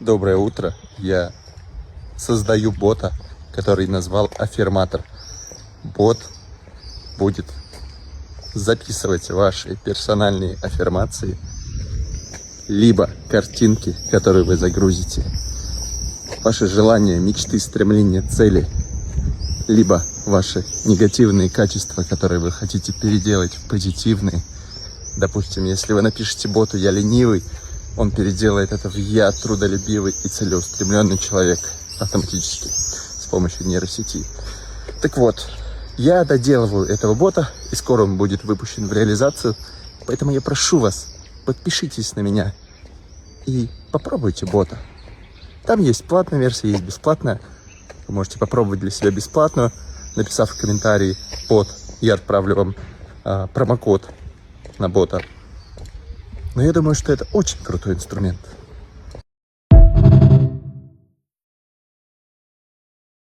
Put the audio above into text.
Доброе утро. Я создаю бота, который назвал Аффирматор. Бот будет записывать ваши персональные аффирмации, либо картинки, которые вы загрузите, ваши желания, мечты, стремления, цели, либо ваши негативные качества, которые вы хотите переделать в позитивные. Допустим, если вы напишите боту «Я ленивый», он переделает это в «Я трудолюбивый и целеустремленный человек» автоматически с помощью нейросети. Так вот, я доделываю этого бота, и скоро он будет выпущен в реализацию. Поэтому я прошу вас, подпишитесь на меня и попробуйте бота. Там есть платная версия, есть бесплатная. Вы можете попробовать для себя бесплатную, написав в комментарии «Бот». Я отправлю вам промокод на бота. Но я думаю, что это очень крутой инструмент.